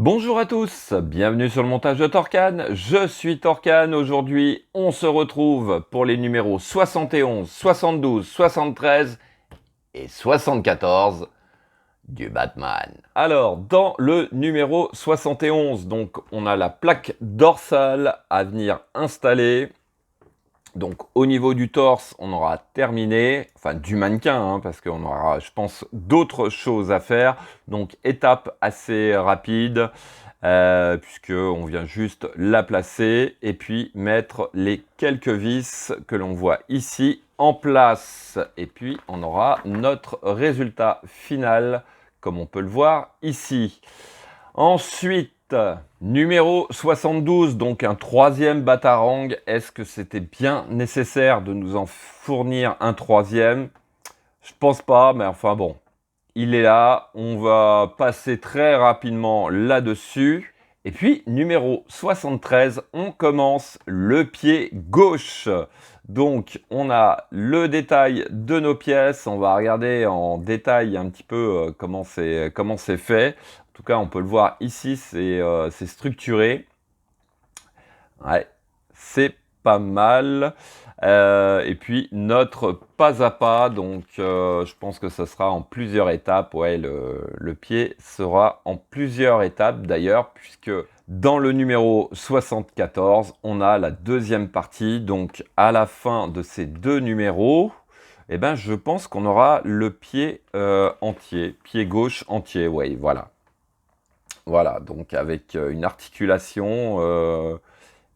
Bonjour à tous, bienvenue sur le montage de Torcan, je suis Torcan. Aujourd'hui on se retrouve pour les numéros 71, 72, 73 et 74 du Batman. Alors dans le numéro 71, donc on a la plaque dorsale à venir installer. Donc au niveau du torse, on aura terminé, enfin du mannequin, parce qu'on aura, je pense, d'autres choses à faire. Donc étape assez rapide, puisque on vient juste la placer et puis mettre les quelques vis que l'on voit ici en place. Et puis on aura notre résultat final, comme on peut le voir ici. Ensuite, numéro 72, donc un troisième Batarang. Est-ce que c'était bien nécessaire de nous en fournir un troisième? Je pense pas, mais enfin bon, il est là. On va passer très rapidement là-dessus. Et puis, numéro 73, on commence le pied gauche. Donc, on a le détail de nos pièces. On va regarder en détail un petit peu comment c'est fait. En tout cas, on peut le voir ici, c'est structuré. Ouais, c'est pas mal. Et puis notre pas à pas, donc je pense que ça sera en plusieurs étapes. Ouais, le pied sera en plusieurs étapes d'ailleurs, puisque dans le numéro 74, on a la deuxième partie. Donc à la fin de ces deux numéros, eh ben, je pense qu'on aura le pied entier, pied gauche entier. Ouais, voilà. Voilà, donc avec une articulation,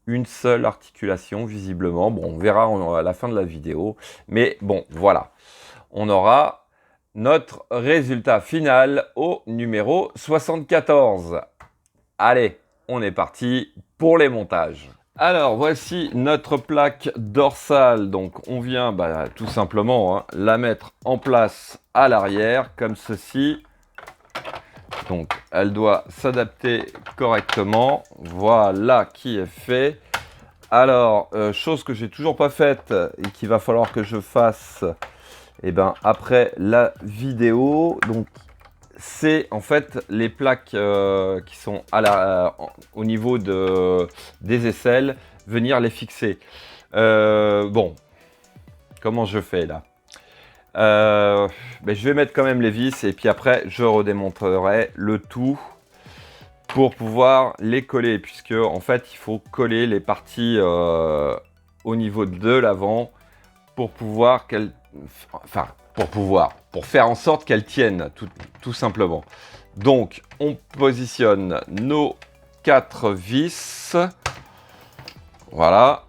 une seule articulation visiblement. Bon, on verra à la fin de la vidéo. Mais bon, voilà. On aura notre résultat final au numéro 74. Allez, on est parti pour les montages. Alors, voici notre plaque dorsale. Donc, on vient tout simplement la mettre en place à l'arrière, comme ceci. Donc, elle doit s'adapter correctement. Voilà qui est fait. Alors, chose que j'ai toujours pas faite et qu'il va falloir que je fasse après la vidéo. Donc, c'est en fait les plaques qui sont au niveau des aisselles, venir les fixer. Bon, comment je fais là? Je vais mettre quand même les vis et puis après je redémontrerai le tout pour pouvoir les coller, puisque en fait il faut coller les parties au niveau de l'avant pour pouvoir pour faire en sorte qu'elles tiennent tout simplement. Donc on positionne nos 4 vis, voilà.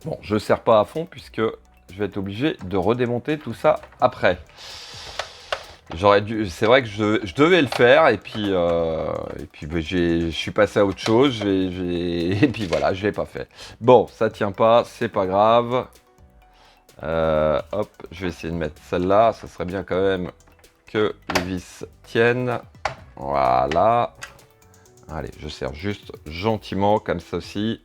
Bon, je ne serre pas à fond puisque je vais être obligé de redémonter tout ça après. C'est vrai que je devais le faire et puis je suis passé à autre chose et puis voilà, je l'ai pas fait. Bon, ça tient pas, c'est pas grave. Hop, je vais essayer de mettre celle-là. Ça serait bien quand même que les vis tiennent. Voilà. Allez, je serre juste gentiment comme ceci.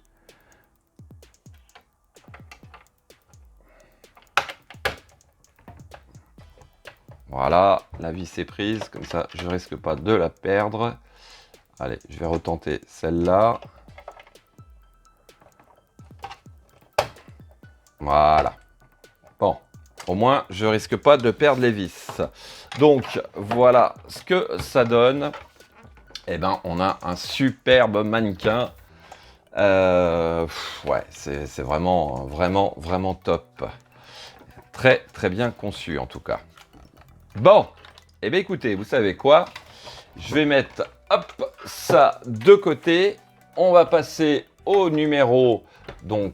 Voilà, la vis est prise, comme ça je risque pas de la perdre. Allez, je vais retenter celle-là. Voilà. Bon, au moins je risque pas de perdre les vis. Donc voilà ce que ça donne. Eh ben, on a un superbe mannequin. Ouais, c'est vraiment top. Très très bien conçu en tout cas. Bon, eh bien écoutez, vous savez quoi? Je vais mettre ça de côté. On va passer au numéro donc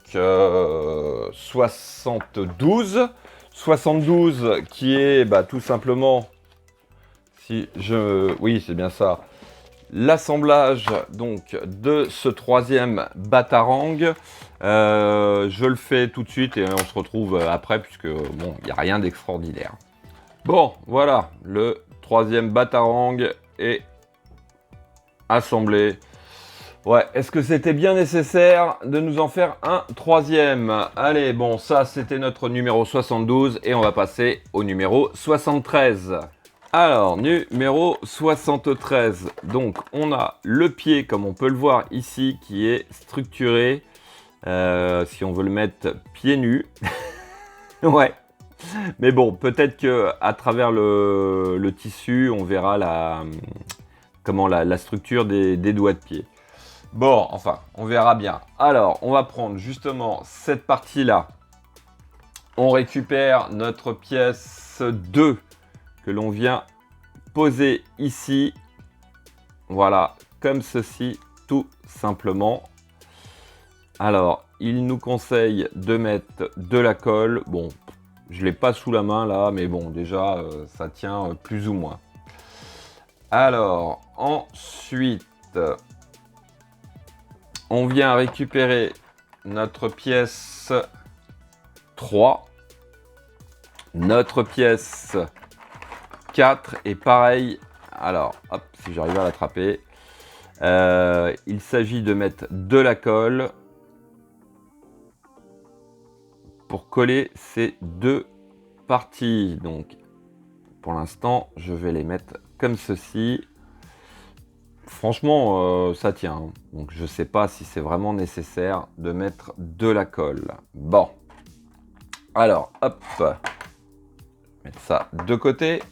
72. 72 qui est tout simplement, oui c'est bien ça, l'assemblage donc de ce troisième Batarang. Je le fais tout de suite et on se retrouve après puisque bon, il n'y a rien d'extraordinaire. Bon, voilà, le troisième Batarang est assemblé. Ouais, est-ce que c'était bien nécessaire de nous en faire un troisième? Allez, bon, ça c'était notre numéro 72 et on va passer au numéro 73. Alors, numéro 73. Donc, on a le pied, comme on peut le voir ici, qui est structuré. Si on veut le mettre pieds nus. Ouais. Mais bon, peut-être qu'à travers le tissu, on verra la structure des doigts de pied. Bon, enfin, on verra bien. Alors, on va prendre justement cette partie-là. On récupère notre pièce 2 que l'on vient poser ici. Voilà, comme ceci, tout simplement. Alors, il nous conseille de mettre de la colle. Bon, je ne l'ai pas sous la main là, mais bon, déjà, ça tient plus ou moins. Alors, ensuite, on vient récupérer notre pièce 3, notre pièce 4, et pareil, alors, hop, si j'arrive à l'attraper, il s'agit de mettre de la colle pour coller ces deux parties. Donc, pour l'instant, je vais les mettre comme ceci. Franchement, ça tient. Hein. Donc, je ne sais pas si c'est vraiment nécessaire de mettre de la colle. Bon. Alors, hop. Mettre ça de côté.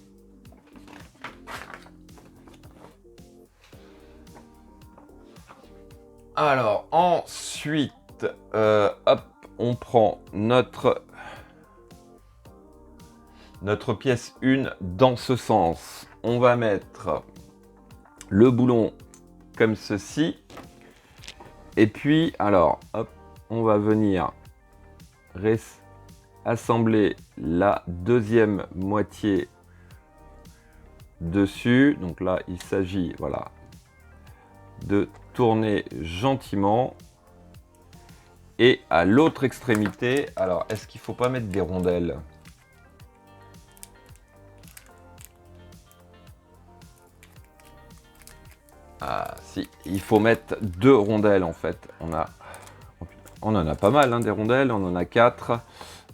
Alors, ensuite, hop, on prend notre pièce 1 dans ce sens. On va mettre le boulon comme ceci. Et puis, alors, hop, on va venir assembler la deuxième moitié dessus. Donc là, il s'agit, voilà, de tourner gentiment. Et à l'autre extrémité, alors, est-ce qu'il ne faut pas mettre des rondelles ? Ah si, il faut mettre 2 rondelles en fait. On en a pas mal hein, des rondelles, on en a 4.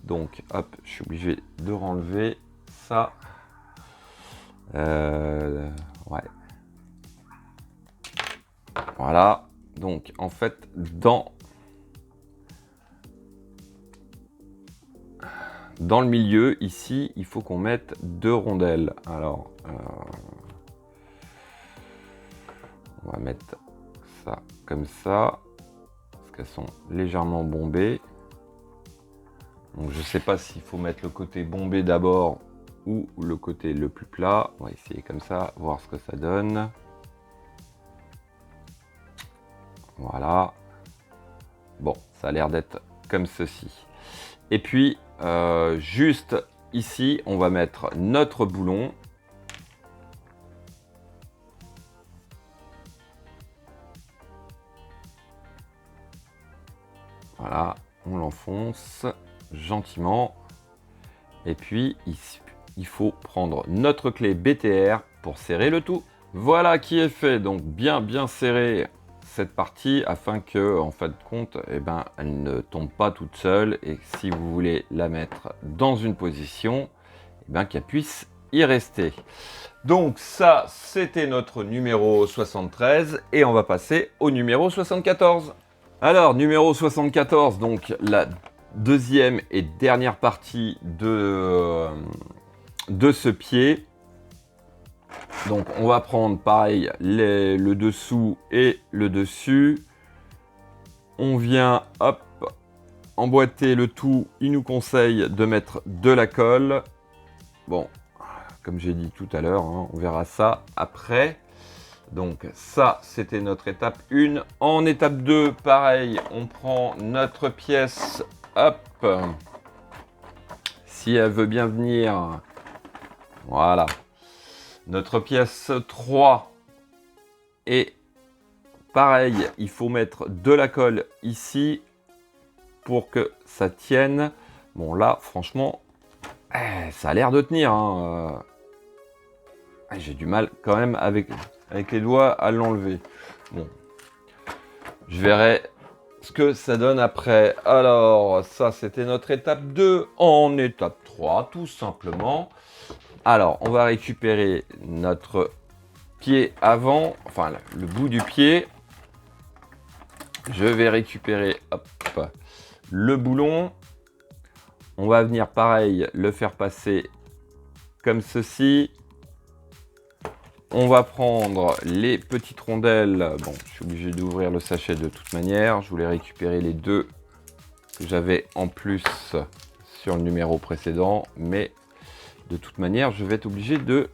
Donc hop, je suis obligé de renlever ça. Ouais. Voilà. Donc en fait, dans le milieu, ici, il faut qu'on mette 2 rondelles. Alors, on va mettre ça comme ça, parce qu'elles sont légèrement bombées. Donc je ne sais pas s'il faut mettre le côté bombé d'abord ou le côté le plus plat. On va essayer comme ça, voir ce que ça donne. Voilà. Bon, ça a l'air d'être comme ceci. Et puis, juste ici, on va mettre notre boulon. Voilà, on l'enfonce gentiment. Et puis, il faut prendre notre clé BTR pour serrer le tout. Voilà qui est fait. Donc, bien serrer cette partie afin que, en fin de compte, eh ben, elle ne tombe pas toute seule. Et si vous voulez la mettre dans une position, eh ben, qu'elle puisse y rester. Donc ça, c'était notre numéro 73. Et on va passer au numéro 74. Alors, numéro 74, donc la deuxième et dernière partie de ce pied. Donc, on va prendre pareil le dessous et le dessus. On vient, hop, emboîter le tout. Il nous conseille de mettre de la colle. Bon, comme j'ai dit tout à l'heure, hein, on verra ça après. Donc ça, c'était notre étape 1. En étape 2, pareil, on prend notre pièce, hop, si elle veut bien venir, voilà, notre pièce 3, et pareil, il faut mettre de la colle ici pour que ça tienne. Bon là, franchement, ça a l'air de tenir, hein. J'ai du mal quand même avec les doigts à l'enlever. Bon, je verrai ce que ça donne après. Alors, ça, c'était notre étape 2. En étape 3, tout simplement. Alors, on va récupérer notre pied avant, enfin le bout du pied. Je vais récupérer hop, le boulon. On va venir pareil le faire passer comme ceci. On va prendre les petites rondelles. Bon, je suis obligé d'ouvrir le sachet de toute manière. Je voulais récupérer les deux que j'avais en plus sur le numéro précédent. Mais de toute manière, je vais être obligé de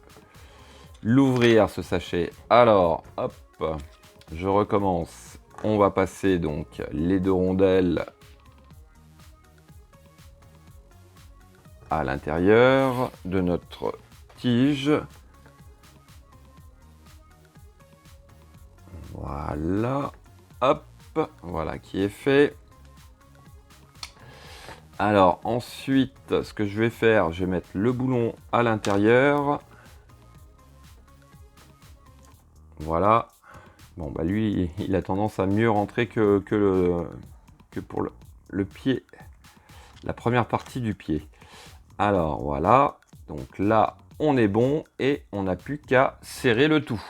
l'ouvrir ce sachet. Alors, hop, je recommence. On va passer donc les deux rondelles à l'intérieur de notre tige. Voilà, hop, voilà qui est fait. Alors ensuite, ce que je vais faire, je vais mettre le boulon à l'intérieur. Voilà. Bon, bah lui, il a tendance à mieux rentrer que pour le pied, la première partie du pied. Alors voilà, donc là, on est bon et on n'a plus qu'à serrer le tout.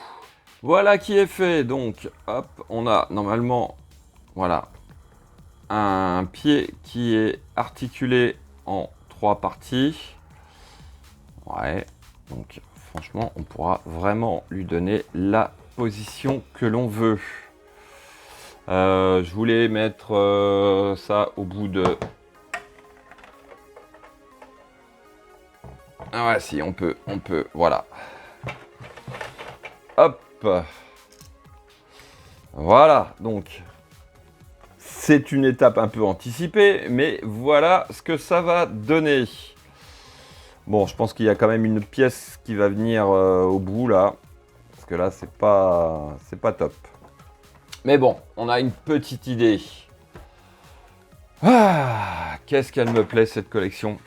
Voilà qui est fait, donc hop, on a normalement, voilà, un pied qui est articulé en 3 parties. Ouais, donc franchement, on pourra vraiment lui donner la position que l'on veut. Je voulais mettre ça au bout de... Ah ouais, si, on peut, voilà. Hop. Voilà, donc c'est une étape un peu anticipée, mais voilà ce que ça va donner. Bon, je pense qu'il y a quand même une pièce qui va venir au bout là, parce que là c'est pas top. Mais bon, on a une petite idée. Ah, qu'est-ce qu'elle me plaît cette collection.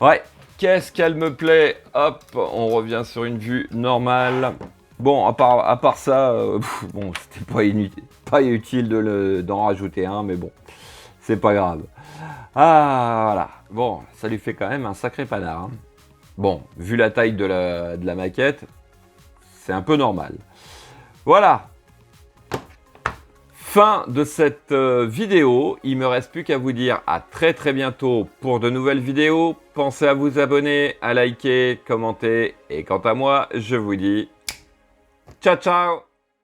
Ouais, qu'est-ce qu'elle me plaît. Hop, on revient sur une vue normale. Bon, à part ça, bon, c'était pas utile d'en rajouter un, mais bon, c'est pas grave. Ah, voilà. Bon, ça lui fait quand même un sacré panard. Hein. Bon, vu la taille de la maquette, c'est un peu normal. Voilà. Fin de cette vidéo. Il me reste plus qu'à vous dire à très bientôt pour de nouvelles vidéos. Pensez à vous abonner, à liker, commenter. Et quant à moi, je vous dis ciao ciao.